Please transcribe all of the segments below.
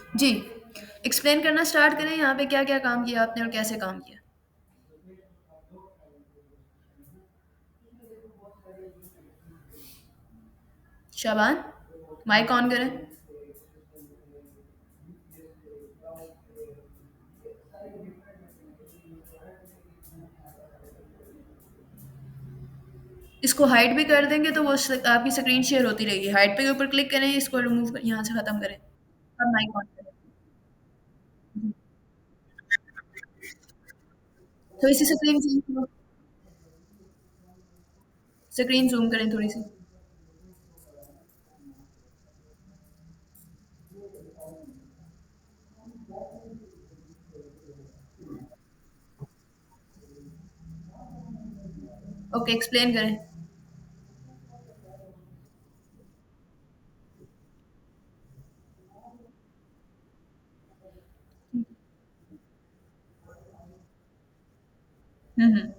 जी, explain करना start करें यहाँ पे क्या-क्या काम किया आपने और कैसे काम किया? शाबान, माइक ऑन करें। इसको हाइड भी कर देंगे तो वो आपकी स्क्रीन शेयर होती रहेगी। हाइड पे ऊपर क्लिक करें, इसको रिमूव यहाँ से खत्म करें। अब माइक ऑन करें। थोड़ी सी स्क्रीन जूम करें थोड़ी सी। ओके, एक्सप्लेन करें। हम्म।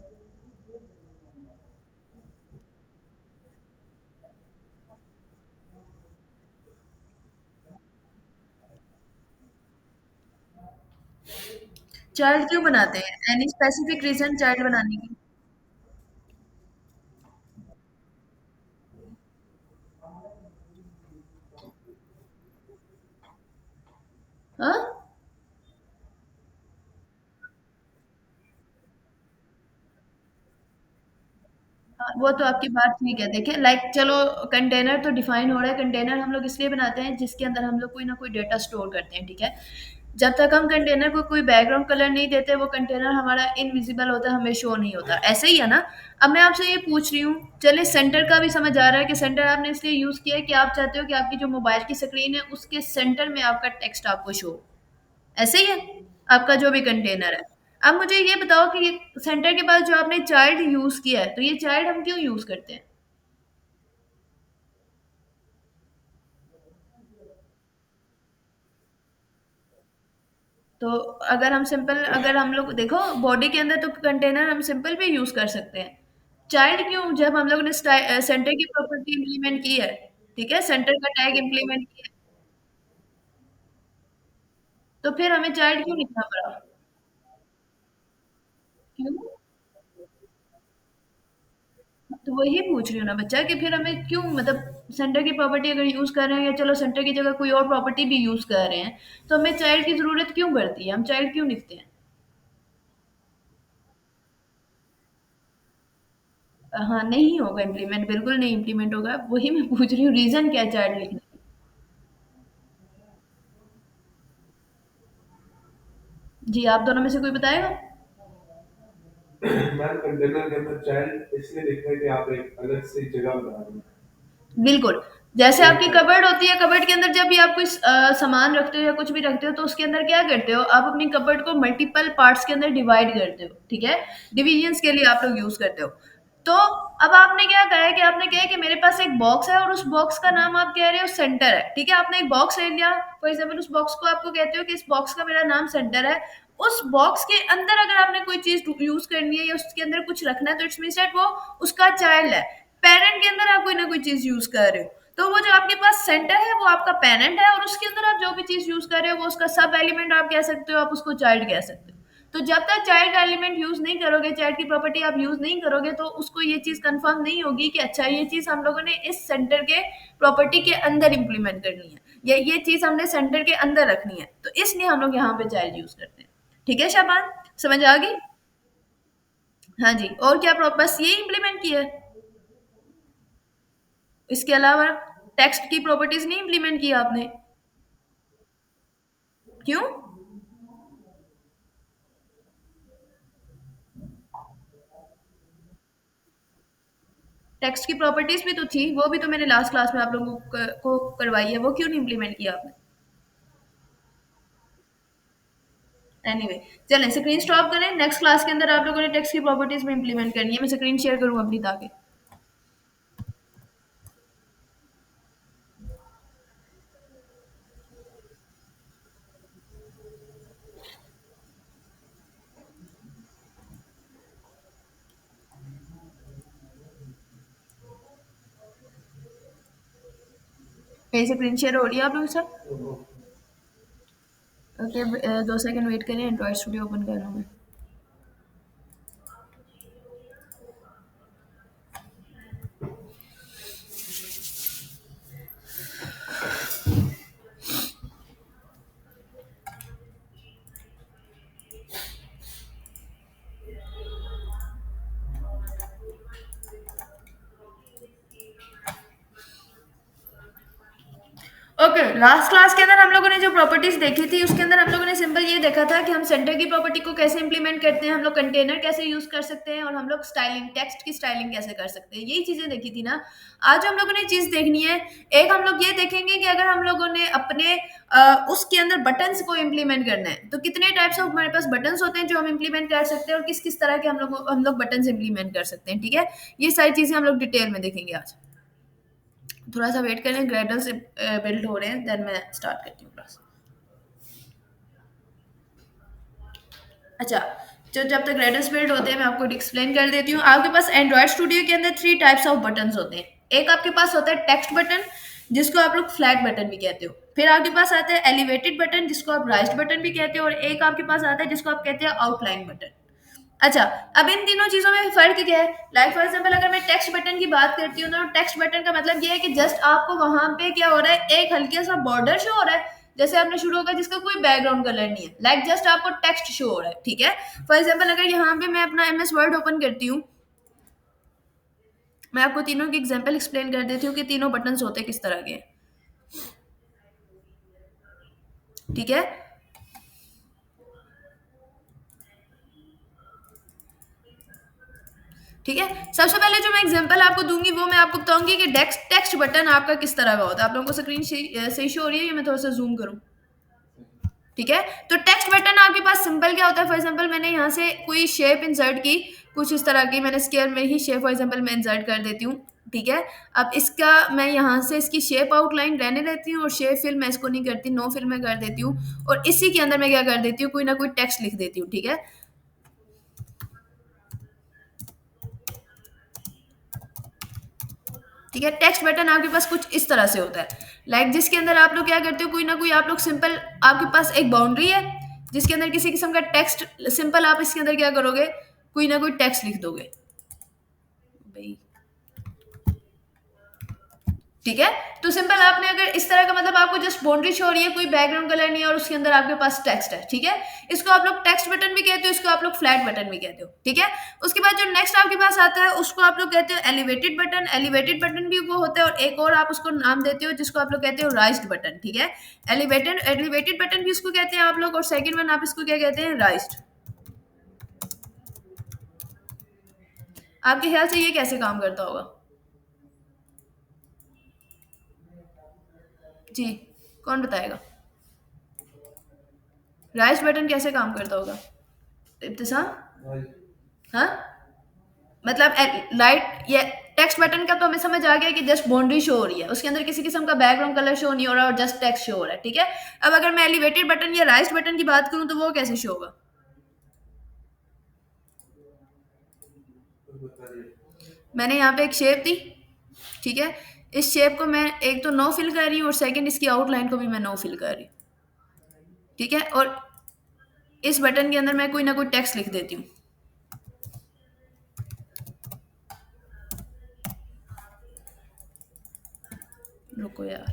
चाइल्ड क्यों बनाते हैं? एनी स्पेसिफिक रीजन चाइल्ड बनाने की? हाँ, हाँ, वो तो आपकी बात ठीक है। देखिए, लाइक चलो, कंटेनर तो डिफाइन हो रहा है। कंटेनर हम लोग इसलिए बनाते हैं जिसके अंदर हम लोग कोई ना कोई डेटा स्टोर करते हैं, ठीक है। जब तक हम कंटेनर को कोई बैकग्राउंड कलर नहीं देते, वो कंटेनर हमारा इनविजिबल होता है, हमें शो नहीं होता। ऐसे ही है ना। अब मैं आपसे ये पूछ रही हूँ, चलिए सेंटर का भी समझ आ रहा है कि सेंटर आपने इसलिए यूज किया है कि आप चाहते हो कि आपकी जो मोबाइल की स्क्रीन है उसके सेंटर में आपका टेक्स्ट आपको शो हो। ऐसे ही है आपका जो भी कंटेनर है। अब मुझे ये बताओ कि ये सेंटर के पास जो आपने चाइल्ड यूज किया है, तो ये चाइल्ड हम क्यों यूज करते हैं? तो अगर हम लोग देखो, बॉडी के अंदर तो कंटेनर हम सिंपल भी यूज कर सकते हैं। चाइल्ड क्यों? जब हम लोग ने सेंटर की प्रॉपर्टी इंप्लीमेंट की है, ठीक है, सेंटर का टैग इंप्लीमेंट किया, तो फिर हमें चाइल्ड क्यों लिखना पड़ा? क्यों? तो वही पूछ रही हूँ ना बच्चा, कि फिर हमें क्यों, मतलब सेंटर की प्रॉपर्टी अगर यूज कर रहे हैं, या चलो सेंटर की जगह कोई और प्रॉपर्टी भी यूज कर रहे हैं, तो हमें चाइल्ड की जरूरत क्यों पड़ती है? हम चाइल्ड क्यों लिखते हैं? हाँ, नहीं होगा इम्प्लीमेंट, बिल्कुल नहीं इम्प्लीमेंट होगा। वही मैं पूछ रही हूँ, रीजन क्या है चाइल्ड लिखने की? जी, आप दोनों में से कोई बताएगा? मैम, कंटेनर के अंदर चाइल्ड इसलिए लिखा है कि आप एक अलग से जगह बना रहे हैं। बिल्कुल। जैसे आपकी कबर्ड होती है, कबर्ड के अंदर जब भी आप कोई सामान रखते हो या कुछ भी रखते हो, तो उसके अंदर क्या करते हो? आप अपनी कबर्ड को मल्टीपल पार्ट्स के अंदर डिवाइड करते हो, ठीक है। डिविजन्स के लिए आप लोग यूज करते हो। तो अब आपने क्या कहा है कि आपने कहा है कि मेरे पास एक बॉक्स है और उस बॉक्स का नाम आप कह रहे हो सेंटर है, ठीक है। आपने एक बॉक्स ले लिया, फॉर एग्जाम्पल उस बॉक्स को आपको कहते हो कि इस बॉक्स का मेरा नाम सेंटर है। उस बॉक्स के अंदर अगर आपने कोई चीज यूज करनी है या उसके अंदर कुछ रखना है, तो इट्स मींस दैट वो उसका चाइल्ड है। पेरेंट के अंदर आप कोई ना कोई चीज यूज कर रहे हो, तो वो जो आपके पास सेंटर है वो आपका पेरेंट है, और उसके अंदर आप जो भी चीज यूज कर रहे हो वो उसका सब एलिमेंट आप कह सकते हो, आप उसको चाइल्ड कह सकते हो। तो जब तक चाइल्ड का एलिमेंट यूज नहीं करोगे, चाइल्ड की प्रॉपर्टी आप यूज नहीं करोगे, तो उसको ये चीज कंफर्म नहीं होगी कि अच्छा, ये चीज हम लोगों ने इस सेंटर के प्रॉपर्टी के अंदर इंप्लीमेंट करनी है, या ये चीज हमने सेंटर के अंदर रखनी है, तो इसलिए हम लोग यहाँ पे चाइल्ड यूज करते हैं। ठीक है शाबान, समझ आ गई? हाँ जी, और क्या बस ये इंप्लीमेंट किया है? इसके अलावा टेक्स्ट की प्रॉपर्टीज नहीं इंप्लीमेंट किया आपने? क्यों? टेक्स्ट की प्रॉपर्टीज भी तो थी, वो भी तो मैंने लास्ट क्लास में आप लोगों को करवाई है, वो क्यों नहीं इंप्लीमेंट किया आपने? एनीवे, चलें स्क्रीन स्टॉप करें। नेक्स्ट क्लास के अंदर आप लोगों ने टेक्स्ट की प्रॉपर्टीज में इंप्लीमेंट करनी है। मैं स्क्रीन शेयर करूँ अपनी ताकि मेरी स्क्रीन शेयर हो रही है आप लोगों के साथ? ओके, 2 सेकंड वेट करें, एंड्रॉइड स्टूडियो ओपन कर लूँ मैं। ओके, लास्ट क्लास के अंदर हम लोगों ने जो प्रॉपर्टीज देखी थी उसके अंदर हम लोगों ने सिंपल ये देखा था कि हम सेंटर की प्रॉपर्टी को कैसे इंप्लीमेंट करते हैं, हम लोग कंटेनर कैसे यूज कर सकते हैं, और हम लोग स्टाइलिंग, टेक्स्ट की स्टाइलिंग कैसे कर सकते हैं, यही चीजें देखी थी ना। आज हम लोगों ने चीज देखनी है, एक हम लोग ये देखेंगे कि अगर हम लोगों ने अपने उसके अंदर बटन्स को इम्प्लीमेंट करना है तो कितने टाइप्स ऑफ हमारे पास बटन्स होते हैं जो हम इम्प्लीमेंट कर सकते हैं, और किस किस तरह के हम लोग बटन्स इम्प्लीमेंट कर सकते हैं। ठीक है, ये सारी चीजें हम लोग डिटेल में देखेंगे आज। थोड़ा सा वेट करें, ग्रेडल से बिल्ड हो रहे हैं, देन मैं स्टार्ट करती हूँ क्लास। अच्छा, जो जब तक ग्रेडल्स बिल्ड होते हैं मैं आपको एक्सप्लेन कर देती हूँ। आपके पास एंड्रॉइड स्टूडियो के अंदर 3 टाइप्स ऑफ बटन्स होते हैं। एक आपके पास होता है टेक्स्ट बटन, जिसको आप लोग फ्लैग बटन भी कहते हो। फिर आपके पास आता है एलिवेटेड बटन, जिसको आप राइज्ड बटन भी कहते हो, और एक आपके पास आता है जिसको आप कहते हैं आउटलाइन बटन। अच्छा, अब इन तीनों चीजों में फर्क क्या है? लाइक फॉर एग्जांपल अगर मैं टेक्स्ट बटन की बात करती हूँ तो टेक्स्ट बटन का मतलब ये है कि जस्ट आपको वहां पे क्या हो रहा है, एक हल्के सा बॉर्डर शो हो रहा है, जैसे आपने शुरू होगा जिसका कोई बैकग्राउंड कलर नहीं है, लाइक जस्ट आपको टेक्स्ट शो हो रहा है। ठीक है, फॉर एग्जाम्पल अगर यहाँ पे मैं अपना MS वर्ड ओपन करती हूँ, मैं आपको तीनों की एग्जाम्पल एक्सप्लेन कर देती हूँ कि तीनों बटन होते किस तरह के हैं। ठीक है, ठीक है, सबसे पहले जो मैं एग्जांपल आपको दूंगी वो मैं आपको बताऊंगी कि टेक्स्ट बटन आपका किस तरह का होता है। आप लोगों को स्क्रीन सही शो हो रही है, या मैं थोड़ा सा जूम करूं? ठीक है, तो टेक्स्ट बटन आपके पास सिंपल क्या होता है? फॉर एग्जांपल मैंने यहाँ से कोई शेप इंसर्ट की, कुछ इस तरह की, मैंने स्क्वायर में ही शेप फॉर एग्जांपल मैं इंसर्ट कर देती हूँ। ठीक है, अब इसका मैं यहाँ से इसकी शेप आउटलाइन रहने देती हूँ, और शेप फिल मैं इसको नहीं करती, नो फिल मैं कर देती हूँ, और इसी के अंदर मैं क्या कर देती हूँ, कोई ना कोई टेक्स्ट लिख देती हूँ। ठीक है, ठीक है, टेक्स्ट बटन आपके पास कुछ इस तरह से होता है, लाइक जिसके अंदर आप लोग क्या करते हो, कोई ना कोई आप लोग सिंपल, आपके पास एक बाउंड्री है जिसके अंदर किसी किस्म का टेक्स्ट सिंपल, आप इसके अंदर क्या करोगे, कोई ना कोई टेक्स्ट लिख दोगे भाई। ठीक है, तो सिंपल आपने अगर इस तरह का, मतलब आपको जस्ट बाउंड्री शो हो रही है, कोई बैकग्राउंड कलर नहीं है, और उसके अंदर आपके पास टेक्स्ट है। ठीक है, इसको आप लोग टेक्स्ट बटन भी कहते हो, इसको आप लोग फ्लैट बटन भी कहते हो। ठीक है, उसके बाद जो नेक्स्ट आपके पास आता है उसको आप लोग कहते हो एलिवेटेड बटन। एलिवेटेड बटन भी वो होता है, और एक और आप उसको नाम देते हो जिसको आप लोग कहते हो राइज्ड बटन। ठीक है, एलिवेटेड बटन भी उसको कहते हैं आप लोग, और सेकंड वन आप इसको क्या कहते हैं, राइज्ड। आपके ख्याल से ये कैसे काम करता होगा? जी, कौन बताएगा राइज्ड बटन कैसे काम करता होगा? इब्तिसाम? हाँ, मतलब लाइट, ये टेक्स्ट बटन का तो हमें समझ आ गया कि जस्ट बाउंड्री शो हो रही है, उसके अंदर किसी किस्म का बैकग्राउंड कलर शो नहीं हो रहा, और जस्ट टेक्स्ट शो हो रहा है। ठीक है, अब अगर मैं एलिवेटेड बटन या राइज्ड बटन की बात करूं तो वो कैसे शो होगा? मैंने यहाँ पे एक शेप दी। ठीक है, इस शेप को मैं एक तो नो फिल कर रही हूँ, और सेकंड इसकी आउटलाइन को भी मैं नो फिल कर रही हूँ। ठीक है, और इस बटन के अंदर मैं कोई ना कोई टेक्स्ट लिख देती हूँ। रुको यार,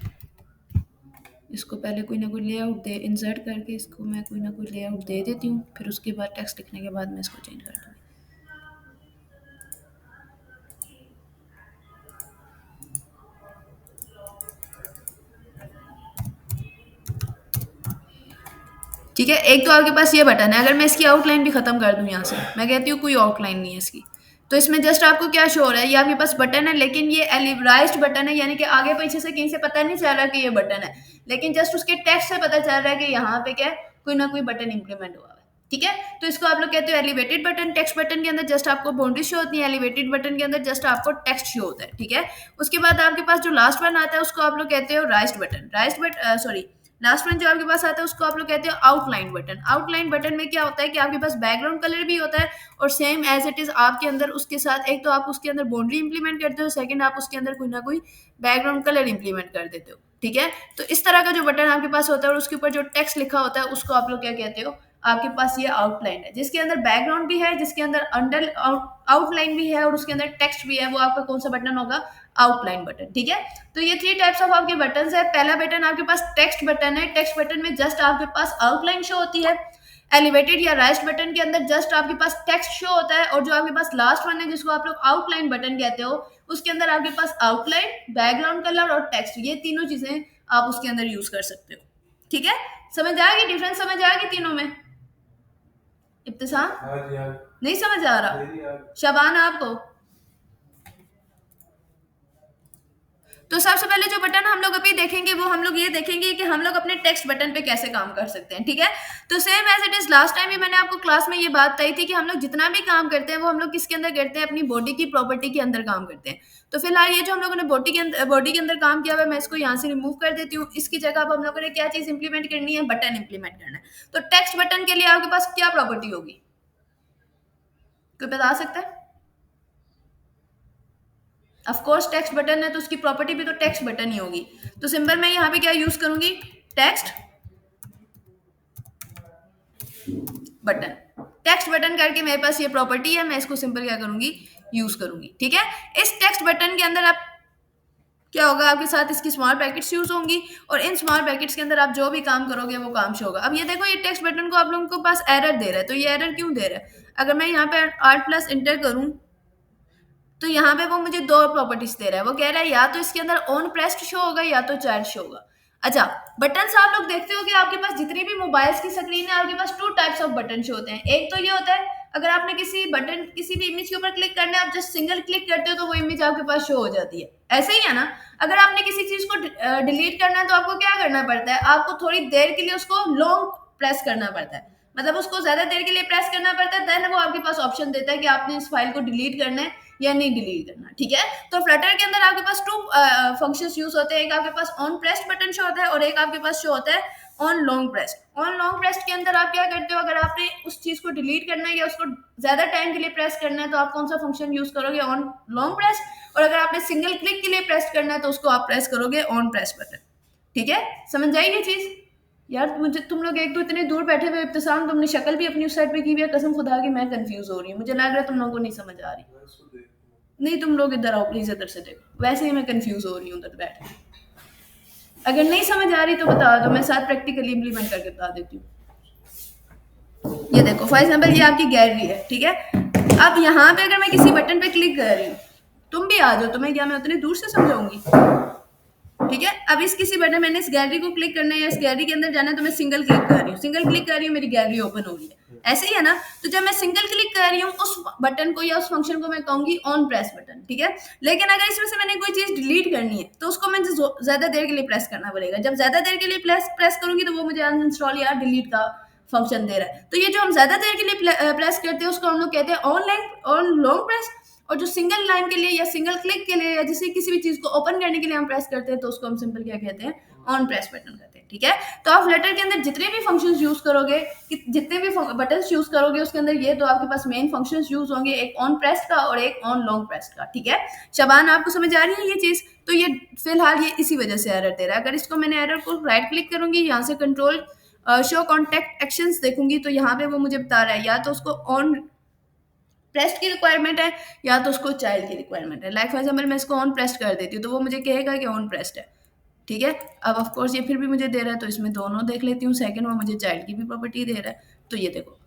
इसको पहले कोई ना कोई लेआउट दे, इंसर्ट करके इसको मैं कोई ना कोई लेआउट दे देती हूँ, फिर उसके बाद टेक्स्ट लिखने के बाद मैं इसको चेंज कर दूँगी। ठीक है, एक तो आपके पास ये बटन है, अगर मैं इसकी आउटलाइन भी खत्म कर दूं, यहाँ से मैं कहती हूँ कोई आउटलाइन नहीं है इसकी, तो इसमें जस्ट आपको क्या शो हो रहा है, ये आपके पास बटन है, लेकिन ये एलिवराइज्ड बटन है, यानी कि आगे पीछे से कहीं से पता नहीं चल रहा कि ये बटन है, लेकिन जस्ट उसके टेक्स्ट से पता चल रहा है कि यहाँ पे क्या है, कोई ना कोई बटन इंप्लीमेंट हुआ है। ठीक है, तो इसको आप लोग कहते हो एलिवेटेड बटन। टेक्स्ट बटन के अंदर जस्ट आपको बाउंड्री शो होती है, एलिवेटेड बटन के अंदर जस्ट आपको टेक्स्ट शो होता है। ठीक है, उसके बाद आपके पास जो लास्ट वन आता है उसको आप लोग कहते हो राइज्ड बटन। सॉरी, लास्ट वन जो आपके पास आता है उसको आप लोग कहते हो आउटलाइन बटन। आउटलाइन बटन में क्या होता है कि आपके पास बैकग्राउंड कलर भी होता है, और सेम एज इट इज आपके अंदर उसके साथ एक तो आप उसके अंदर बाउंड्री इंप्लीमेंट करते हो, सेकंड आप उसके अंदर कोई ना कोई बैकग्राउंड कलर इंप्लीमेंट कर देते हो। ठीक है। तो इस तरह का जो बटन आपके पास होता है और उसके ऊपर जो टेक्स्ट लिखा होता है उसको आप लोग क्या कहते हो, आपके पास ये आउटलाइन है जिसके अंदर बैकग्राउंड भी है, जिसके अंदर अंडर आउटलाइन भी है और उसके अंदर टेक्स्ट भी है, वो आपका कौन सा बटन होगा, आउटलाइन बटन। ठीक है। तो ये 3 टाइप्स ऑफ आपके बटन है। पहला बटन आपके पास टेक्स्ट बटन है। टेक्स्ट बटन में जस्ट आपके पास आउटलाइन शो होती है। एलिवेटेड या राइज्ड बटन के अंदर जस्ट आपके पास टेक्स्ट शो होता है। और जो आपके पास लास्ट वन है जिसको आप लोग आउटलाइन बटन कहते हो, उसके अंदर आपके पास आउटलाइन, बैकग्राउंड कलर और टेक्स्ट, ये तीनों चीजें आप उसके अंदर यूज कर सकते हो। ठीक है। समझ आएगी डिफरेंस, समझ आएगी तीनों में? इब्तिसाम नहीं समझ आ रहा? शबान आपको? तो सबसे पहले जो बटन हम लोग अभी देखेंगे वो हम लोग ये देखेंगे कि हम लोग अपने टेक्स्ट बटन पे कैसे काम कर सकते हैं। ठीक है। तो same as it is last time भी मैंने आपको क्लास में ये बात बताई थी कि हम लोग जितना भी काम करते हैं वो हम लोग किसके अंदर करते हैं, अपनी बॉडी की प्रॉपर्टी के अंदर काम करते हैं। तो फिलहाल ये जो हम लोगों ने बॉडी के अंदर काम किया हुआ है, मैं इसको यहाँ से रिमूव कर देती हूँ। इसकी जगह अब हम लोगों ने क्या चीज इंप्लीमेंट करनी है, बटन इंप्लीमेंट करना है। तो टेक्स्ट बटन के लिए आपके पास क्या प्रॉपर्टी होगी, कोई बता सकता है? ऑफ कोर्स टेक्स्ट बटन है तो उसकी प्रॉपर्टी भी तो टेक्स्ट बटन ही होगी। तो सिंपल मैं यहाँ पे क्या यूज करूंगी, टेक्स्ट बटन। टेक्स्ट बटन करके मेरे पास ये प्रॉपर्टी है, मैं इसको सिंपल क्या करूंगी, यूज करूंगी। ठीक है। इस टेक्स्ट बटन के अंदर आप क्या होगा, आपके साथ इसकी स्मॉल ब्रैकेट्स यूज होंगी और इन स्मॉल ब्रैकेट्स के अंदर आप जो भी काम करोगे वो काम शो होगा। अब ये देखो, ये टेक्स्ट बटन को आप लोगों को पास एरर दे रहा है। तो ये एरर क्यों दे रहा है? अगर मैं यहाँ पे Alt+ इंटर करूं तो यहाँ पे वो मुझे 2 प्रॉपर्टीज दे रहा है। वो कह रहा है या तो इसके अंदर ऑन प्रेस्ड शो होगा या तो चाइल्ड शो होगा। अच्छा, बटन आप लोग देखते हो कि आपके पास जितनी भी मोबाइल्स की स्क्रीन है, आपके पास 2 टाइप्स ऑफ बटन शो होते हैं। एक तो ये होता है अगर आपने किसी बटन किसी भी इमेज के ऊपर क्लिक करना है, आप जस्ट सिंगल क्लिक करते हो तो वो इमेज आपके पास शो हो जाती है। ऐसे ही है ना? अगर आपने किसी चीज को डिलीट करना है तो आपको क्या करना पड़ता है, आपको थोड़ी देर के लिए उसको लॉन्ग प्रेस करना पड़ता है, मतलब उसको ज्यादा देर के लिए प्रेस करना पड़ता है, देन वो आपके पास ऑप्शन देता है कि आपने इस फाइल को डिलीट करना है या नहीं डिलीट करना। ठीक है। तो फ्लटर के अंदर आपके पास 2 फंक्शंस यूज होते हैं। एक आपके pass on pressed button show होता है और एक आपके पास शो होता है on long pressed. On long pressed के अंदर आप क्या करते हो, अगर आपने उस चीज को डिलीट करना है या उसको ज्यादा टाइम के लिए प्रेस करना है तो आप कौन सा फंक्शन यूज करोगे, ऑन लॉन्ग प्रेस। और अगर आपने सिंगल क्लिक के लिए प्रेस करना है तो उसको आप प्रेस करोगे ऑन प्रेस बटन। ठीक है। समझ जाइए ये चीज? यार मुझे तुम लोग एक तो इतने दूर बैठे हुए, इब्तिसाम तुमने शक्ल भी अपनी उस साइड पे की हुई है, कसम खुदा की मैं कंफ्यूज हो रही हूँ। मुझे लग रहा है तुम लोगों को नहीं समझ आ रही। नहीं, तुम लोग इधर आओ प्लीज, इधर से देखो, वैसे ही मैं कंफ्यूज हो रही हूँ उधर बैठ के। अगर नहीं समझ आ रही तो बता दो, मैं साथ प्रैक्टिकली इंप्लीमेंट करके बता देती हूँ। ये देखो फॉर एग्जाम्पल ये आपकी गैलरी है। ठीक है। अब यहाँ पे अगर मैं किसी बटन पे क्लिक कर रही हूँ, तुम भी आ जाओ, तुम्हें क्या मैं उतनी दूर से समझाऊंगी? ठीक है। अब इस किसी बटन मैंने इस गैलरी को क्लिक करना है या इस गैलरी के अंदर जाना है तो मैं सिंगल क्लिक कर रही हूँ, सिंगल क्लिक कर रही हूँ, मेरी गैलरी ओपन हो रही है। ऐसे ही है ना? तो जब मैं सिंगल क्लिक कर रही हूँ उस बटन को या उस फंक्शन को मैं कहूंगी ऑन प्रेस बटन। ठीक है। लेकिन अगर इसमें से मैंने कोई चीज डिलीट करनी है तो उसको मुझे ज्यादा देर के लिए प्रेस करना पड़ेगा। जब ज्यादा देर के लिए प्रेस करूंगी तो वो मुझे अनइंस्टॉल या डिलीट का फंक्शन दे रहा है। तो ये जो हम ज्यादा देर के लिए प्रेस करते हैं उसको हम लोग कहते हैं ऑन लॉन्ग प्रेस। और जो सिंगल लाइन के लिए या सिंगल क्लिक के लिए या जैसे किसी भी चीज को ओपन करने के लिए हम प्रेस करते हैं तो उसको हम सिंपल क्या कहते हैं, ऑन प्रेस बटन कहते हैं। ठीक है। तो आप फ्लटर के अंदर जितने भी फंक्शंस यूज करोगे, जितने भी बटन्स यूज करोगे उसके अंदर ये तो आपके पास मेन फंक्शंस यूज होंगे, एक ऑन प्रेस का और एक ऑन लॉन्ग प्रेस का। ठीक है। शबान आपको समझ आ रही है ये चीज? तो ये फिलहाल ये इसी वजह से एरर दे रहा है। अगर इसको मैंने एरर को राइट क्लिक करूंगी, यहाँ से कंट्रोल शो कॉन्टेक्ट एक्शंस देखूंगी तो यहाँ पे वो मुझे बता रहा है या तो उसको ऑन प्रेस्ड की रिक्वायरमेंट है या तो उसको चाइल्ड की रिक्वायरमेंट है। लाइक फॉर एग्जाम्पल मैं इसको ऑन प्रेस्ड कर देती हूँ तो वो मुझे कहेगा कि ऑन प्रेस्ड है। ठीक है। अब ऑफ कोर्स ये फिर भी मुझे दे रहा है तो इसमें दोनों देख लेती हूँ। सेकंड वो मुझे चाइल्ड की भी प्रॉपर्टी दे रहा है। तो ये देखो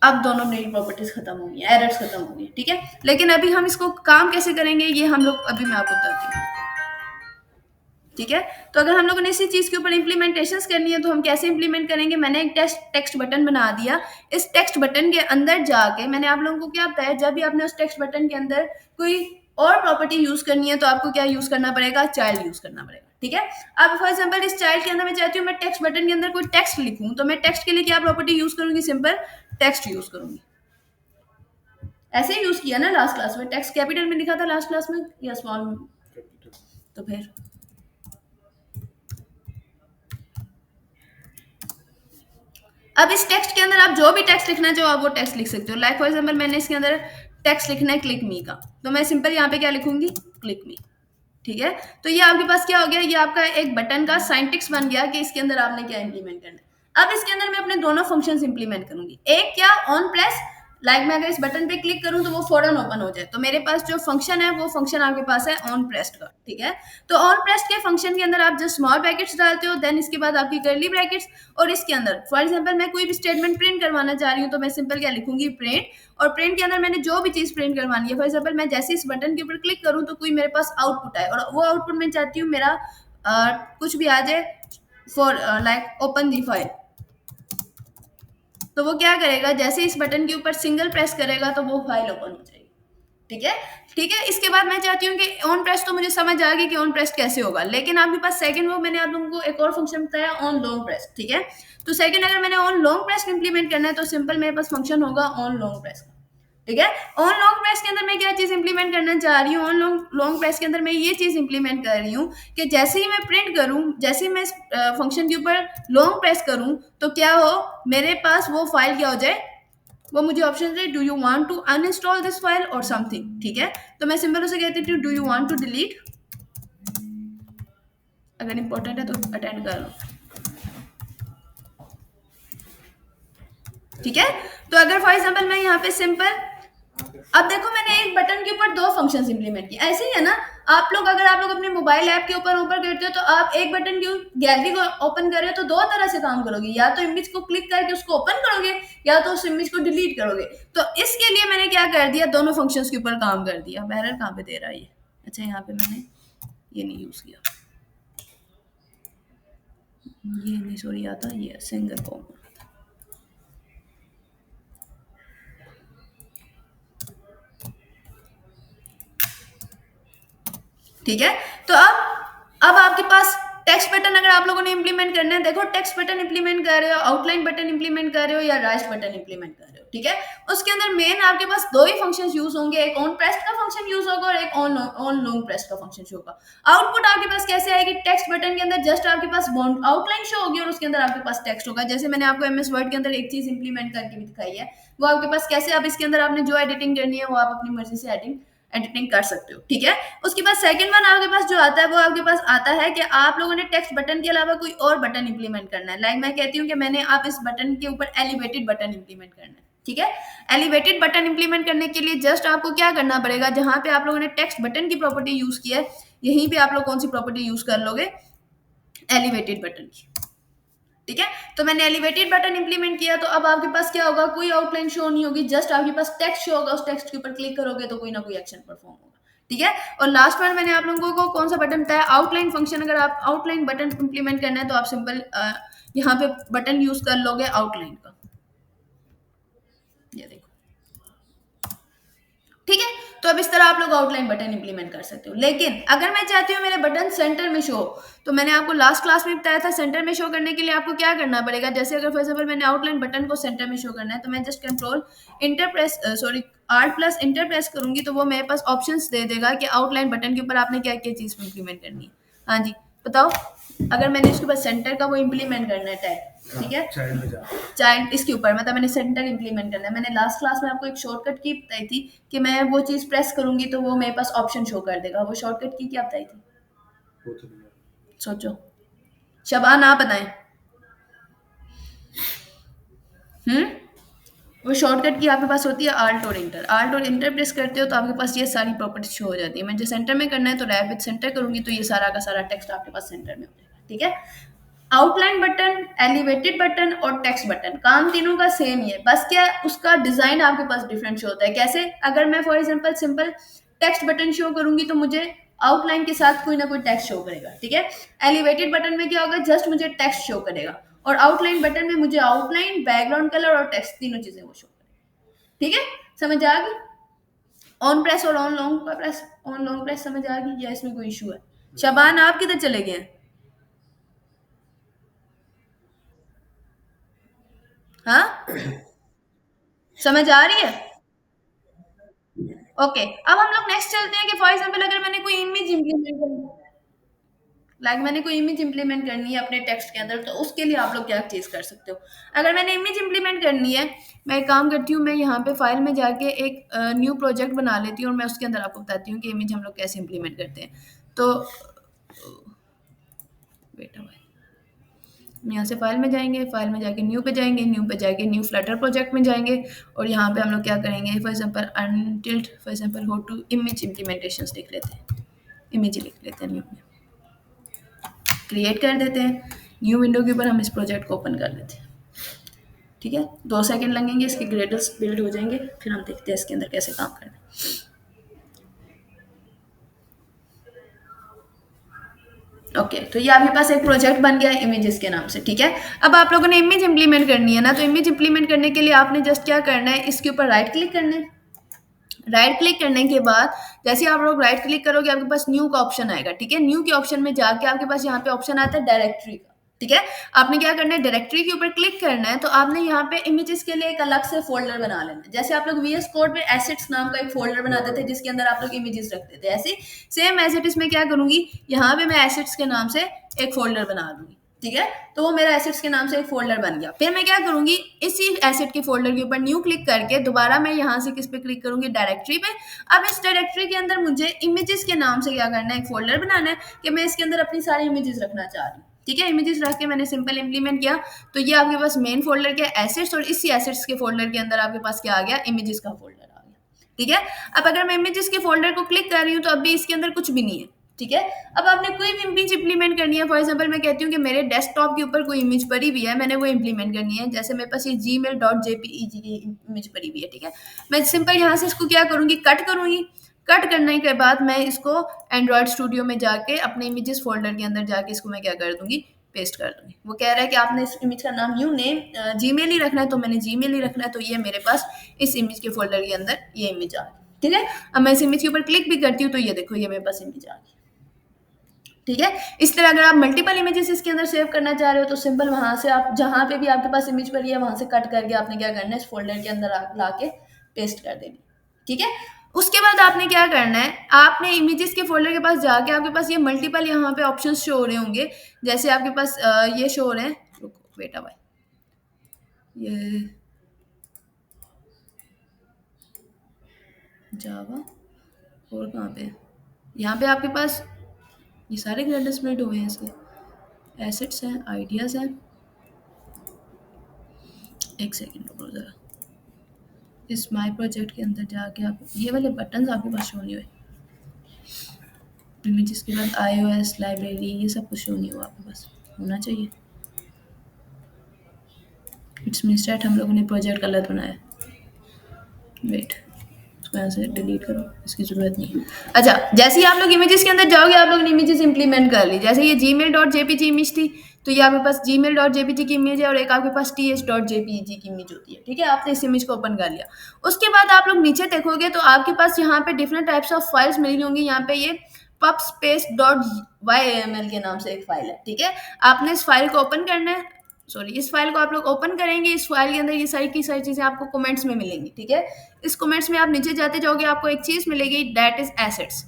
अब दोनों मेरी प्रॉपर्टीज खत्म हो गई, एरर्स खत्म हो गई। ठीक है। लेकिन अभी हम इसको काम कैसे करेंगे ये हम लोग अभी मैं आपको बताती हूँ। ठीक है। तो अगर हम लोगों ने इसी चीज के ऊपर इंप्लीमेंटेशन करनी है तो हम कैसे इंप्लीमेंट करेंगे, मैंने एक टेक्स्ट बटन बना दिया। इस टेक्स्ट बटन के अंदर जाके मैंने आप लोगों को क्या बताया, जब भी आपने उस टेक्स्ट बटन के अंदर कोई और प्रॉपर्टी यूज करनी है तो आपको क्या यूज करना पड़ेगा, चाइल्ड यूज करना पड़ेगा। ठीक है। अब फॉर एग्जाम्पल इस चाइल्ड के अंदर मैं चाहती हूँ मैं टेक्स्ट बटन के अंदर कोई टेक्स्ट लिखूं तो मैं टेक्स्ट के लिए क्या प्रॉपर्टी यूज करूंगी, सिंपल टेक्स्ट यूज करूंगी। ऐसे ही यूज किया ना लास्ट क्लास में, टेक्स्ट कैपिटल में लिखा था लास्ट क्लास में या स्मॉल में? तो फिर अब इस टेक्स्ट के अंदर आप जो भी टेक्स्ट लिखना चाहो आप वो टेक्स्ट लिख सकते हो। लाइक फॉर एग्जाम्पल मैंने इसके अंदर टेक्स्ट लिखना है क्लिक मी का, तो मैं सिंपल यहाँ पे क्या लिखूंगी, क्लिक मी। ठीक है। तो ये आपके पास क्या हो गया, ये आपका एक बटन का साइंटिक्स बन गया कि इसके अंदर आपने क्या इंप्लीमेंट करना है। अब इसके अंदर मैं अपने दोनों फंक्शंस इंप्लीमेंट करूंगी। एक क्या, ऑन प्रेस, लाइक मैं अगर इस बटन पे क्लिक करूं तो वो फौरन ओपन हो जाए, तो मेरे पास जो फंक्शन है वो फंक्शन आपके पास है ऑन प्रेस्ड का, ठीक है। तो ऑन प्रेस्ड के फंक्शन के अंदर आप जस्ट स्मॉल ब्रैकेट्स डालते हो, देन इसके बाद आपकी कर्ली ब्रैकेट्स, और इसके अंदर फॉर एग्जांपल मैं कोई भी स्टेटमेंट प्रिंट करवाना चाह रही हूँ तो मैं सिंपल क्या लिखूंगी, प्रिंट, और प्रिंट के अंदर मैंने जो भी चीज प्रिंट करवानी है, फॉर एग्जांपल मैं जैसे इस बटन के ऊपर क्लिक करूँ तो कोई मेरे पास आउटपुट आए, और वो आउटपुट मैं चाहती हूँ मेरा कुछ भी आ जाए, for like open the file. तो वो क्या करेगा, जैसे इस बटन के ऊपर सिंगल प्रेस करेगा तो वो फाइल ओपन हो जाएगी, ठीक है। ठीक है, इसके बाद मैं चाहती हूँ कि ऑन प्रेस, तो मुझे समझ आ गई कि ऑन प्रेस कैसे होगा, लेकिन आपके पास सेकंड, वो मैंने आप लोगों को एक और फंक्शन बताया, ऑन लॉन्ग प्रेस, ठीक है। तो सेकंड अगर मैंने ऑन लॉन्ग प्रेस इंप्लीमेंट करना है तो सिंपल मेरे पास फंक्शन होगा ऑन लॉन्ग प्रेस, ठीक है। ऑन लॉन्ग प्रेस के अंदर मैं क्या चीज इंप्लीमेंट करना चाह रही हूँ, ऑन लॉन्ग प्रेस के अंदर मैं ये चीज इंप्लीमेंट कर रही हूँ कि जैसे ही मैं प्रिंट करूँ, जैसे ही मैं फंक्शन के ऊपर लॉन्ग प्रेस करूँ तो क्या हो, मेरे पास वो फाइल क्या हो जाए, वो मुझे ऑप्शन दे, do you want to uninstall this file और समथिंग, ठीक है। तो मैं सिंपल उसे कहती हूँ do you want to delete, अगर इंपॉर्टेंट है तो अटेंड कर लो, ठीक है। तो अगर फॉर एग्जांपल मैं यहाँ पे सिंपल, अब देखो मैंने एक बटन के ऊपर दो फंक्शंस इंप्लीमेंट किए, ऐसे ही है ना। आप लोग अगर आप लोग अपने मोबाइल ऐप के ऊपर ओपन करते हो तो आप एक बटन की गैलरी को ओपन कर रहे हो तो दो तरह से काम करोगे, या तो इमेज को क्लिक करके उसको ओपन करोगे या तो उस इमेज को डिलीट करोगे। तो इसके लिए मैंने क्या कर दिया, दोनों फंक्शंस के ऊपर काम कर दिया। बहरहाल कहाँ पे दे रहा है ये, अच्छा यहाँ पे मैंने ये नहीं यूज किया, ये नहीं सॉरी आता, ये सिंगल कॉम, ठीक है। तो अब आपके पास टेक्स्ट बटन अगर आप लोगों ने इंप्लीमेंट करना है, देखो टेक्स्ट बटन इंप्लीमेंट कर रहे हो, आउटलाइन बटन इंप्लीमेंट कर रहे हो या राइट बटन इंप्लीमेंट कर रहे हो, ठीक है। उसके अंदर मेन आपके पास दो ही फंक्शंस यूज होंगे, एक ऑन प्रेस्ड का फंक्शन यूज होगा और एक ऑन लॉन्ग प्रेस्ड का फंक्शन शो होगा। आउटपुट आपके पास कैसे आएगी, टेक्स्ट बटन के अंदर जस्ट आपके पास आउटलाइन शो होगी और उसके अंदर आपके पास टेक्स्ट होगा। जैसे मैंने आपको एमएस वर्ड के अंदर एक चीज इंप्लीमेंट करके भी दिखाई है, वो आपके पास कैसे, आप इसके अंदर आपने जो एडिटिंग करनी है वो आप अपनी मर्जी से एडिटिंग कर सकते हो, ठीक है। उसके बाद सेकंड वन आपके पास जो आता है वो आपके पास आता है कि आप लोगों ने टेक्स्ट बटन के अलावा कोई और बटन इंप्लीमेंट करना है। लाइक मैं कहती हूँ कि मैंने आप इस बटन के ऊपर एलिवेटेड बटन इंप्लीमेंट करना है, ठीक है। एलिवेटेड बटन इंप्लीमेंट करने के लिए जस्ट आपको क्या करना पड़ेगा, जहां पे आप लोगों ने टेक्स्ट बटन की प्रॉपर्टी यूज की है यहीं पे आप लोग कौन सी प्रॉपर्टी यूज कर लोगे, एलिवेटेड बटन की, ठीक है। तो मैंने एलिवेटेड बटन इंप्लीमेंट किया, तो अब आपके पास क्या होगा, कोई आउटलाइन शो नहीं होगी, जस्ट आपके पास टेक्स्ट शो होगा, उस टेक्स्ट के ऊपर क्लिक करोगे तो कोई ना कोई एक्शन परफॉर्म होगा, ठीक है। और लास्ट वन मैंने आप लोगों को कौन सा बटन बताया, आउटलाइन फंक्शन। अगर आप आउटलाइन बटन इंप्लीमेंट करना है तो आप सिंपल यहाँ पे बटन यूज कर लोगे आउटलाइन का, ये देखो, ठीक है। तो अब इस तरह आप लोग आउटलाइन बटन इंप्लीमेंट कर सकते हो। लेकिन अगर मैं चाहती हूँ मेरे बटन सेंटर में शो, तो मैंने आपको लास्ट क्लास में बताया था सेंटर में शो करने के लिए आपको क्या करना पड़ेगा। जैसे अगर फॉर एग्जांपल मैंने आउटलाइन बटन को सेंटर में शो करना है तो मैं just control enter press sorry art plus enter press करूंगी तो वो मेरे पास ऑप्शंस दे देगा कि आउटलाइन बटन के ऊपर आपने क्या क्या चीज इंप्लीमेंट करनी है। हाँ जी बताओ, अगर मैंने इसके ऊपर सेंटर का वो इंप्लीमेंट करना है टैग, ठीक है, चाइल्ड इसके ऊपर मतलब मैंने सेंटर इंप्लीमेंट करना है। मैंने लास्ट क्लास में आपको एक शॉर्टकट की बताई थी कि मैं वो चीज प्रेस करूंगी तो वो मेरे पास ऑप्शन शो कर देगा। वो शॉर्टकट की क्या बताई थी, सोचो, शबान आप बताएं। वो शॉर्टकट की आपके पास होती है आल्ट और इंटर। आल्ट और इंटर प्रेस करते हो तो आपके पास ये सारी प्रॉपर्टीज शो हो जाती है। मैं जो सेंटर में करना है तो रैप विद सेंटर करूंगी तो ये सारा का सारा टेक्स्ट आपके पास सेंटर में हो जाएगा, ठीक है। आउटलाइन बटन, एलिवेटेड बटन और टेक्स्ट बटन, काम तीनों का सेम ही है, बस क्या उसका डिजाइन आपके पास डिफरेंट शो होता है। कैसे, अगर मैं for example simple text button show करूंगी तो मुझे आउटलाइन के साथ कोई ना कोई टेक्स्ट शो करेगा, ठीक है। एलिवेटेड बटन में क्या होगा, जस्ट मुझे टेक्स्ट शो करेगा, और आउटलाइन बटन में मुझे आउटलाइन, बैकग्राउंड कलर और टेक्स्ट तीनों चीजें वो शो करेगा, ठीक है। समझ आ गई, ऑन प्रेस और ऑन लॉन्ग प्रेस समझ आ गई, या इसमें कोई इशू है। शबान आप किधर चले गए, हाँ समझ आ रही है, ओके। अब हम लोग नेक्स्ट चलते हैं कि फॉर एग्जांपल अगर मैंने कोई इमेज इंप्लीमेंट करनी है, मैंने कोई इमेज इंप्लीमेंट करनी है अपने टेक्स्ट के अंदर, तो उसके लिए आप लोग क्या चीज कर सकते हो। अगर मैंने इमेज इंप्लीमेंट करनी है, मैं एक काम करती हूँ, मैं यहाँ पे फाइल में जाके एक न्यू प्रोजेक्ट बना लेती हूँ और मैं उसके अंदर आपको बताती हूँ कि इमेज हम लोग कैसे इंप्लीमेंट करते हैं। तो बेटा भाई यहाँ से फाइल में जाएंगे, फाइल में जाके न्यू पे जाएंगे, न्यू पे जाके न्यू फ्लटर प्रोजेक्ट में जाएंगे और यहाँ पे हम लोग क्या करेंगे, for example until for example हो टू इमेज इम्प्लीमेंटेशंस लिख लेते हैं, इमेज लिख लेते हैं, न्यू में क्रिएट कर देते हैं। न्यू विंडो के ऊपर हम इस प्रोजेक्ट को ओपन कर देते हैं। ठीक है, 2 सेकंड लगेंगे, इसके ग्रेडल्स बिल्ड हो जाएंगे, फिर हम देखते हैं इसके अंदर कैसे काम करना है। ओके तो ये आपके पास एक प्रोजेक्ट बन गया है इमेजेस के नाम से। ठीक है, अब आप लोगों ने इमेज इंप्लीमेंट करनी है ना, तो इमेज इंप्लीमेंट करने के लिए आपने जस्ट क्या करना है, इसके ऊपर राइट क्लिक करना है। राइट क्लिक करने के बाद जैसे आप लोग राइट क्लिक करोगे आपके पास न्यू का ऑप्शन आएगा। ठीक है, न्यू के ऑप्शन में जाके आपके पास यहाँ पे ऑप्शन आता है डायरेक्टरी का। ठीक है, आपने क्या करना है, डायरेक्टरी के ऊपर क्लिक करना है, तो आपने यहाँ पे इमेजेस के लिए एक अलग से फोल्डर बना लेना है। जैसे आप लोग वीएस कोड में एसेट्स नाम का एक फोल्डर बनाते थे जिसके अंदर आप लोग इमेजेस रखते थे, ऐसे सेम एज इट इज मैं क्या करूंगी, यहाँ पे मैं एसेट्स के नाम से एक फोल्डर बना दूंगी। ठीक है, तो वो मेरा एसेट्स के नाम से एक फोल्डर बन गया। फिर मैं क्या करूंगी, इसी एसेट के फोल्डर के ऊपर न्यू क्लिक करके दोबारा मैं यहाँ से किस पे क्लिक करूंगी, डायरेक्टरी पे। अब इस डायरेक्टरी के अंदर मुझे इमेजेस के नाम से क्या करना है, एक फोल्डर बनाना है कि मैं इसके अंदर अपनी सारी इमेजेस रखना चाह रही हूँ। ठीक है, इमेजेस रख के मैंने सिंपल इंप्लीमेंट किया, तो ये आपके पास मेन फोल्डर के एसेट्स, और इसी एसेट्स के फोल्डर के अंदर आपके पास क्या आ गया, इमेजेस का फोल्डर आ गया। ठीक है, अब अगर मैं इमेजेस के फोल्डर को क्लिक कर रही हूँ तो अभी इसके अंदर कुछ भी नहीं है। ठीक है, अब आपने कोई भी इमेज इंप्लीमेंट करनी है, फॉर एग्जांपल मैं कहती हूँ कि मेरे डेस्कटॉप के ऊपर कोई इमेज पड़ी हुई है, मैंने वो इंप्लीमेंट करनी है। जैसे मेरे पास ये gmail.jpeg की इमेज पड़ी हुई है। ठीक है, मैं सिंपल यहाँ से इसको क्या करूँगी, कट करूँगी। कट करने के बाद मैं इसको एंड्रॉयड स्टूडियो में जाके अपने इमेजेस फोल्डर के अंदर जाके इसको मैं क्या कर दूंगी, पेस्ट कर दूंगी। वो कह रहा है कि आपने इस इमेज का नाम न्यू नेम जीमेल ही रखना है, तो मैंने जीमेल ही रखना है, तो ये मेरे पास इस इमेज के फोल्डर के अंदर ये इमेज आ गई। ठीक है, अब मैं इस इमेज के ऊपर क्लिक भी करती हूँ तो ये देखो ये मेरे पास इमेज आ गई। ठीक है, इस तरह अगर आप मल्टीपल इमेजेस इसके अंदर सेव करना चाह रहे हो तो सिंपल वहां से आप जहां पे भी आपके पास इमेज पड़ी है वहां से कट करके आपने क्या करना है, इस फोल्डर के अंदर ला के पेस्ट कर देनी। ठीक है, उसके बाद आपने क्या करना है, आपने इमेजेस के फोल्डर के पास जाके आपके पास ये मल्टीपल यहाँ पे ऑप्शन शो हो रहे होंगे। जैसे आपके पास ये शो हो रहे हैं, रुको बेटा भाई, ये जावा और कहाँ पे, यहाँ पे आपके पास ये सारे ग्रेडर स्प्लिट हुए हैं, इसके एसेट्स हैं, आइडियाज हैं। एक सेकेंड रुको जरा, इस माई प्रोजेक्ट के अंदर जाके आप ये वाले बटन आपके पास शो नहीं हुए, इमेजेस के बाद iOS लाइब्रेरी ये सब कुछ शो नहीं हुआ, आपके पास होना चाहिए। इट्स मींस दैट हम लोगों ने प्रोजेक्ट गलत बनाया। वेट, इसको यहाँ से डिलीट करो, इसकी ज़रूरत नहीं है। अच्छा, जैसे ही आप लोग इमेजेस के अंदर जाओगे आप लोगों ने इमेजेस इंप्लीमेंट कर ली। जैसे ये gmail.jpg इमेज थी, तो ये आपके पास gmail.jpg की इमेज है, और एक आपके पास th.jpg की इमेज होती है। ठीक है, आपने इस इमेज को ओपन कर लिया। उसके बाद आप लोग नीचे देखोगे तो आपके पास यहाँ पे डिफरेंट टाइप्स ऑफ फाइल्स मिली होंगी। यहाँ पे ये pubspace.yaml के नाम से एक फाइल है। ठीक है, आपने इस फाइल को ओपन करना है, सॉरी इस फाइल को आप लोग ओपन करेंगे। इस फाइल के अंदर ये सारी की सारी चीजें आपको कमेंट्स में मिलेंगी। ठीक है, इस कमेंट्स में आप नीचे जाते जाओगे, आपको एक चीज मिलेगी, दैट इज एसेट्स,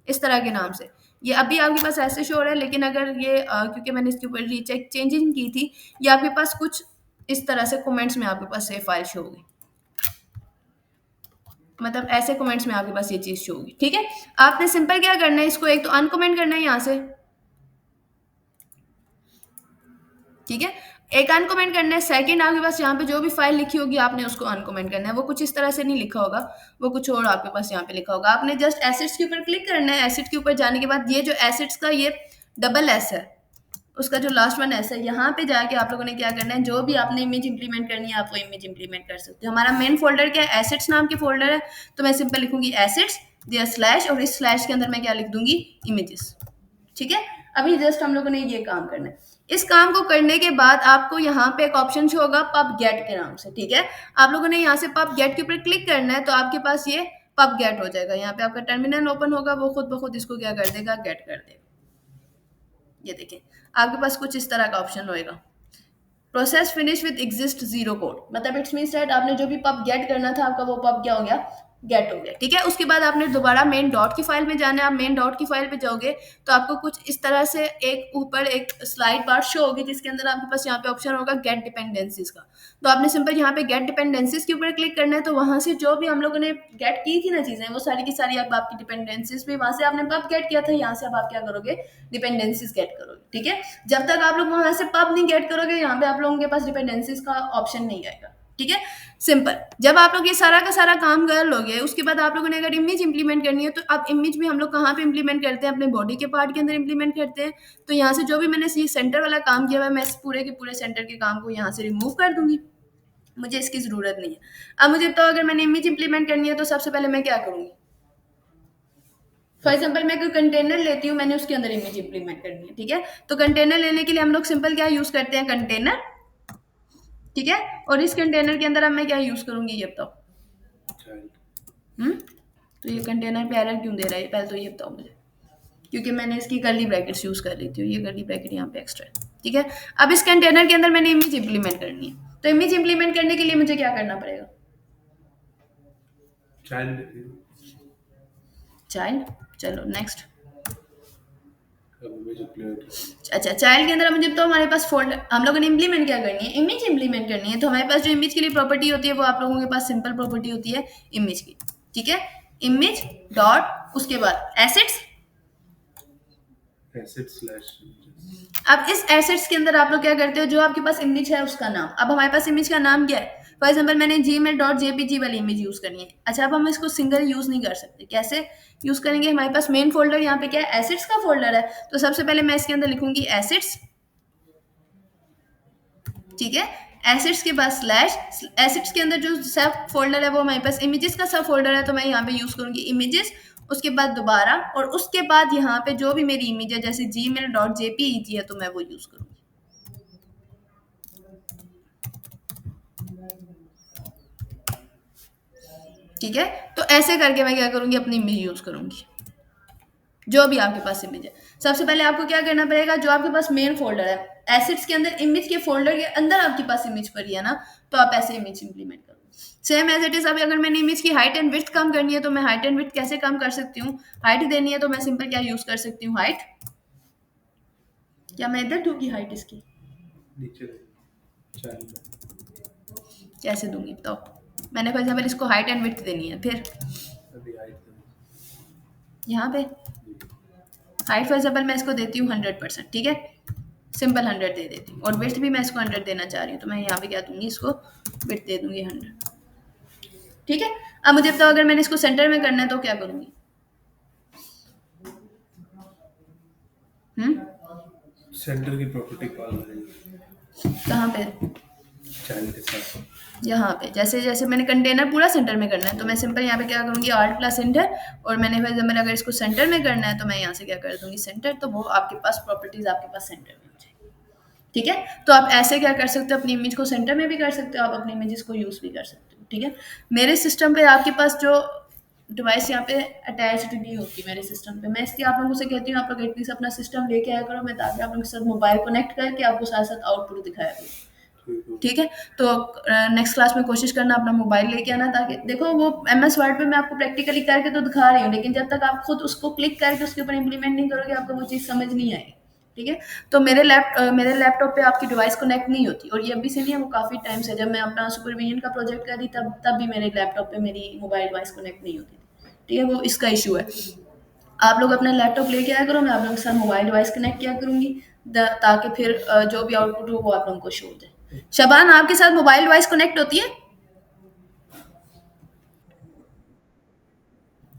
इस तरह के नाम से। ये अभी आपके पास ऐसे शो हो रहा है, लेकिन अगर ये क्योंकि मैंने इसके ऊपर रीचेक चेंजिंग की थी, ये आपके पास कुछ इस तरह से कमेंट्स में आपके पास ये फाइल शो होगी, मतलब ऐसे कमेंट्स में आपके पास ये चीज शो होगी। ठीक है, आपने सिंपल क्या करना है, इसको एक तो अनकमेंट करना है यहाँ से। ठीक है, एक अनकमेंट करना है। सेकंड आपके पास यहाँ पे जो भी फाइल लिखी होगी आपने उसको अनकमेंट करना है। वो कुछ इस तरह से नहीं लिखा होगा, वो कुछ और आपके पास यहाँ पे लिखा होगा। आपने जस्ट एसेट्स के ऊपर क्लिक करना है। एसेट के ऊपर जाने के बाद ये जो एसेट्स का ये डबल एस है, उसका जो लास्ट वन एस है, यहाँ पे जाके आप लोगों ने क्या करना है, जो भी आपने इमेज इंप्लीमेंट करनी है आप वो इमेज इंप्लीमेंट कर सकते हो। हमारा मेन फोल्डर क्या है, एसेट्स नाम के फोल्डर है, तो मैं सिंपल लिखूंगी एसेट्स दिया स्लैश, और इस स्लैश के अंदर मैं क्या लिख दूंगी, इमेजेस। ठीक है, अभी जस्ट हम लोगों ने ये काम करना है। इस काम को करने के बाद आपको यहाँ पे एक ऑप्शन शो होगा पब गेट के नाम से। ठीक है, आप लोगों ने यहाँ से पब गेट के ऊपर क्लिक करना है, तो आपके पास ये पब गेट हो जाएगा। यहाँ पे आपका टर्मिनल ओपन होगा, वो खुद ब खुद इसको क्या कर देगा, गेट कर देगा। ये देखिए आपके पास कुछ इस तरह का ऑप्शन होएगा, process finish with exist zero code, मतलब इट्स मींस दैट आपने जो भी पब गेट करना था आपका वो पब क्या हो गया, गेट हो गया, ठीक है। उसके बाद आपने दोबारा मेन डॉट की फाइल में जाना है। आप मेन डॉट की फाइल पे जाओगे तो आपको कुछ इस तरह से एक ऊपर एक स्लाइड बार शो होगी, जिसके अंदर आपके पास यहाँ पे ऑप्शन होगा गेट डिपेंडेंसीज का। तो आपने सिंपल यहाँ पे गेट डिपेंडेंसीज के ऊपर क्लिक करना है। तो वहां से जो भी हम लोगों ने गेट की थी ना चीजें, वो सारी की सारी अब आपकी डिपेंडेंसीज भी वहां से आपने पब गेट किया था, यहाँ से अब आप क्या करोगे, डिपेंडेंसीज गेट करोगे, ठीक है। जब तक आप लोग वहां से पब नहीं गेट करोगे, यहाँ पे आप लोगों के पास डिपेंडेंसीज का ऑप्शन नहीं आएगा, ठीक है। सिंपल। जब आप लोग ये सारा का सारा काम कर लोगे, उसके बाद आप लोगों ने अगर इमेज इंप्लीमेंट करनी है, तो अब इमेज भी हम लोग कहाँ पे इंप्लीमेंट करते हैं, अपने बॉडी के पार्ट के अंदर इंप्लीमेंट करते हैं। तो यहाँ से जो भी मैंने ये सेंटर वाला काम किया हुआ है, मैं इस पूरे के पूरे सेंटर के काम को यहाँ से रिमूव कर दूंगी, मुझे इसकी जरूरत नहीं है। अब मुझे तो अगर मैंने इमेज इंप्लीमेंट करनी है, तो सबसे पहले मैं क्या करूंगी, फॉर एग्जाम्पल मैं कोई कंटेनर लेती हूँ, मैंने उसके अंदर इमेज इंप्लीमेंट करनी है, ठीक है। तो कंटेनर लेने के लिए हम लोग सिंपल क्या यूज करते हैं, कंटेनर, ठीक है। और इस कंटेनर के अंदर अब मैं क्या यूज करूंगी, ये बताओ। तो ये कंटेनर पे एरर क्यों दे रहा है, पहले तो ये बताओ मुझे। क्योंकि मैंने इसकी कर्ली ब्रैकेट्स यूज कर ली थी, ये कर्ली ब्रैकेट यहाँ पे एक्स्ट्रा है, ठीक है। अब इस कंटेनर के अंदर मैंने इमेज इंप्लीमेंट करनी है। तो इमेज इंप्लीमेंट करने के लिए मुझे क्या करना पड़ेगा, चाइल्ड, चलो नेक्स्ट। अच्छा, चाइल्ड के अंदर मुझे तो हमारे पास फोल्डर, हम लोगों ने इंप्लीमेंट क्या करनी है, इमेज इंप्लीमेंट करनी है। तो हमारे पास जो इमेज के लिए प्रॉपर्टी होती है, वो आप लोगों के पास सिंपल प्रॉपर्टी होती है इमेज की, ठीक है। इमेज डॉट, उसके बाद एसेट्स, अब इस एसेट्स के अंदर आप लोग क्या करते हो, जो आपके पास इमेज है उसका नाम। अब हमारे पास इमेज का नाम क्या है, फॉर एग्जाम्पल मैंने gmail.jpg वाली इमेज यूज करनी है। अच्छा, अब हम इसको सिंगल यूज नहीं कर सकते, कैसे यूज करेंगे, हमारे पास मेन फोल्डर यहाँ पे क्या है, एसेट्स का फोल्डर है। तो सबसे पहले मैं इसके अंदर लिखूंगी एसेट्स, ठीक है। एसेट्स के बाद स्लैश, एसेट्स के अंदर जो सब फोल्डर है वो हमारे पास इमेजेस का सब फोल्डर है, तो मैं यहाँ पे यूज करूंगी इमेजेस। उसके बाद दोबारा, और उसके बाद यहाँ पे जो भी मेरी इमेज है, जैसे gmail.jpeg है, तो मैं वो यूज करूंगी, ठीक है। तो ऐसे करके मैं क्या करूंगी, अपनी इमेज यूज करूंगी, जो भी आपके पास इमेज है। सबसे पहले आपको क्या करना पड़ेगा, जो आपके पास मेन फोल्डर है, एसेट्स के अंदर इमेज के फोल्डर के अंदर आपके पास इमेज पड़ी है ना, तो आप ऐसे इमेज इंप्लीमेंट करो, सेम एज इट इज। अभी अगर मैंने इमेज की हाइट एंड विड्थ कम करनी है, तो मैं हाइट एंड विड्थ कैसे कम कर सकती हूँ, हाइट देनी है तो मैं सिंपल क्या यूज कर सकती हूँ, हाइट, क्या मैं इधर दूंगी हाइट इसकी, कैसे दूंगी बताओ। मैंने फॉर एग्जाम्पल इसको हाइट एंड विड्थ देनी है, फिर यहाँ पे हाइट फॉर एग्जाम्पल मैं इसको देती हूँ 100%, ठीक है, सिंपल 100 दे देती हूँ। और विड्थ भी मैं इसको 100 देना चाह रही हूँ, तो मैं यहाँ पे क्या दूंगी, इसको विड्थ दे दूंगी 100, ठीक है। अब मुझे बताओ, अगर मैंने इसको सेंटर में करना है तो क्या करूंगी, सेंटर की प्रॉपर्टी कॉल करेंगे, कहाँ पे, चाइल्ड के साथ, यहाँ पे। जैसे जैसे मैंने कंटेनर पूरा सेंटर में करना है, तो मैं सिंपल यहाँ पे क्या करूंगी, alt प्लस सेंटर। और मैंने फॉर एग्जाम्पल अगर इसको सेंटर में करना है, तो मैं यहाँ से क्या कर दूंगी, सेंटर। तो वो आपके पास प्रॉपर्टीज आपके पास सेंटर में हो जाएगी, ठीक है। तो आप ऐसे क्या कर सकते हो, अपनी इमेज को सेंटर में भी कर सकते हो, आप अपनी इमेजेस को यूज भी कर सकते हो, ठीक है। मेरे सिस्टम पे आपके पास जो डिवाइस यहाँ पे अटैच्ड नहीं होती मेरे सिस्टम पे, मैं इसलिए आप लोगों से कहती हूँ, आप लोग एटलीस्ट अपना सिस्टम लेके आया करो, मैं ताकि आप लोगों के साथ मोबाइल कनेक्ट करके आपको साथ साथ आउटपुट दिखाया करूँ, ठीक है। तो नेक्स्ट क्लास में कोशिश करना अपना मोबाइल लेके आना, ताकि देखो वो MS वर्ड पे मैं आपको प्रैक्टिकली करके तो दिखा रही हूँ, लेकिन जब तक आप खुद उसको क्लिक करके उसके ऊपर इंप्लीमेंट नहीं करोगे, आपको वो चीज़ समझ नहीं आएगी, ठीक है। तो मेरे लैपटॉप पे आपकी डिवाइस कनेक्ट नहीं होती, और ये अभी से नहीं है, वो काफ़ी टाइम से, जब मैं अपना सुपरविजन का प्रोजेक्ट कर रही तब भी मेरे लैपटॉप पे मेरी मोबाइल डिवाइस कनेक्ट नहीं होती थी, ठीक है। वो इसका इशू है। आप लोग अपना लैपटॉप लेके आया करो, मैं आप लोगों के साथ मोबाइल डिवाइस कनेक्ट किया करूंगी, ताकि फिर जो भी आउटपुट हो वो आप लोगों को शो हो जाए। शबान, आपके साथ मोबाइल डिवाइस कनेक्ट होती है,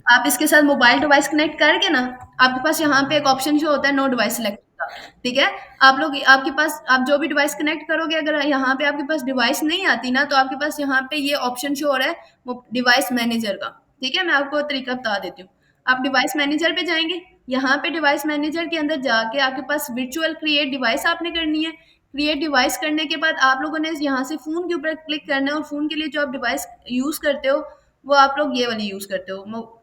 आप इसके साथ मोबाइल डिवाइस कनेक्ट करके ना, आपके पास यहाँ पे एक ऑप्शन जो होता है नो डिवाइस सिलेक्ट का, ठीक है। आप लोग, आपके पास आप जो भी डिवाइस कनेक्ट करोगे, अगर यहाँ पे आपके पास डिवाइस नहीं आती ना, तो आपके पास यहाँ पे ये ऑप्शन शो हो रहा है वो डिवाइस मैनेजर का, ठीक है। मैं आपको तरीका बता देती हूँ। आप डिवाइस मैनेजर पे जाएंगे, यहाँ पे डिवाइस मैनेजर के अंदर जाके आपके पास वर्चुअल क्रिएट डिवाइस आपने करनी है। क्रिएट डिवाइस करने के बाद आप लोगों ने यहाँ से फोन के ऊपर क्लिक करना है, और फोन के लिए जो आप डिवाइस यूज करते हो, वो आप लोग ये वाली यूज करते हो,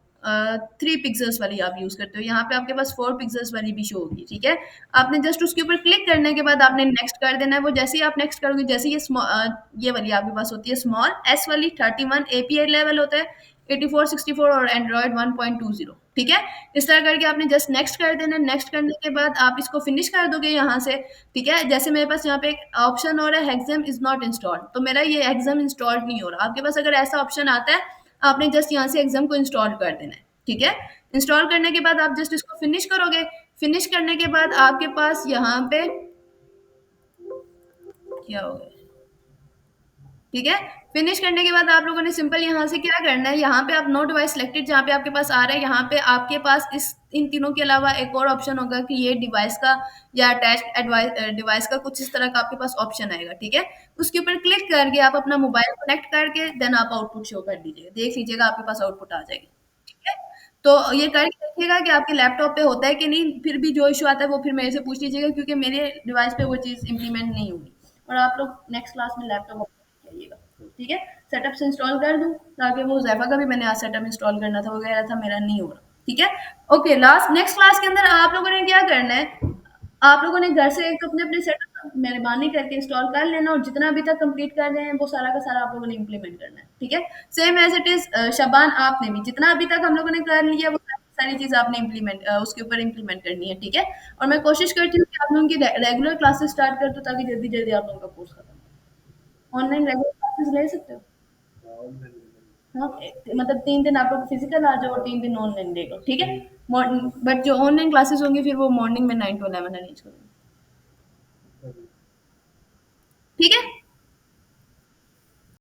3 पिक्सल्स वाली आप यूज करते हो। यहाँ पे आपके पास 4 पिक्सल्स वाली भी शो होगी, ठीक है। आपने जस्ट उसके ऊपर क्लिक करने के बाद आपने नेक्स्ट कर देना है। वो जैसे ही आप नेक्स्ट करोगे, जैसे ये वाली आपके पास होती है स्मॉल S वाली 31 API लेवल होता है, 84, 64 और एंड्रॉयड 1.20। ठीक है, इस तरह करके आपने जस्ट नेक्स्ट कर देना। नेक्स्ट करने के बाद आप इसको फिनिश कर दोगे यहाँ से। ठीक है, जैसे मेरे पास यहाँ पे एक ऑप्शन हो रहा है हेक्सेम इज नॉट इंस्टॉल्ड, तो मेरा ये हेक्सेम इंस्टॉल्ड नहीं हो रहा। आपके पास अगर ऐसा ऑप्शन आता है, आपने जस्ट यहाँ से हेक्सेम को इंस्टॉल कर देना है। ठीक है, इंस्टॉल करने के बाद आप जस्ट इसको फिनिश करोगे। फिनिश करने के बाद आपके पास यहाँ पे क्या होगा, ठीक है, फिनिश करने के बाद आप लोगों ने सिंपल यहाँ से क्या करना है, यहाँ पे आप नो डिवाइस सिलेक्टेड जहाँ पे आपके पास आ रहा है, यहाँ पे आपके पास इस इन तीनों के अलावा एक और ऑप्शन होगा कि ये डिवाइस का या अटैच डिवाइस का कुछ इस तरह का आपके पास ऑप्शन आएगा। ठीक है, उसके ऊपर क्लिक करके आप अपना मोबाइल कनेक्ट करके देन आप आउटपुट शो कर दीजिएगा, देख लीजिएगा आपके पास आउटपुट आ जाएगी। ठीक है, तो ये करके देखिएगा कि आपके लैपटॉप पे होता है कि नहीं, फिर भी जो इशू आता है वो फिर मेरे से पूछ लीजिएगा, क्योंकि मेरे डिवाइस पे वो चीज़ इम्प्लीमेंट नहीं होगी। और आप लोग नेक्स्ट क्लास में लैपटॉप जाइएगा। ठीक है, सेटअप से इंस्टॉल कर दूँ, ताकि वो ज़ैफ़ा का भी मैंने आज सेटअप इंस्टॉल करना था, वो कह रहा था मेरा नहीं हो रहा। ठीक है, ओके, लास्ट नेक्स्ट क्लास के अंदर आप लोगों ने क्या करना है, आप लोगों ने घर से एक अपने-अपने सेटअप मेहरबानी करके इंस्टॉल कर लेना, और जितना अभी तक कंप्लीट कर रहे हैं वो सारा का सारा आप लोगों ने इम्प्लीमेंट करना है। ठीक है, same as it is Shaban आपने भी जितना अभी तक हम लोगों ने कर लिया वो सारी चीज़ आपने उसके ऊपर इम्प्लीमेंट करनी है। ठीक है, और मैं कोशिश करती हूँ कि आप लोगों की रेगुलर क्लासेस स्टार्ट कर दूँ, ताकि जल्दी-जल्दी आप लोगों का कोर्स खत्म हो। ऑनलाइन रेगुलर क्लासेस ले सकते हो? हाँ, मतलब 3 दिन आप लोग फिजिकल आ जाओ और 3 दिन ऑनलाइन ले लो। ठीक है, बट जो ऑनलाइन क्लासेस होंगी फिर वो मॉर्निंग में 9 to 11 अरेंज करूँगी। ठीक है,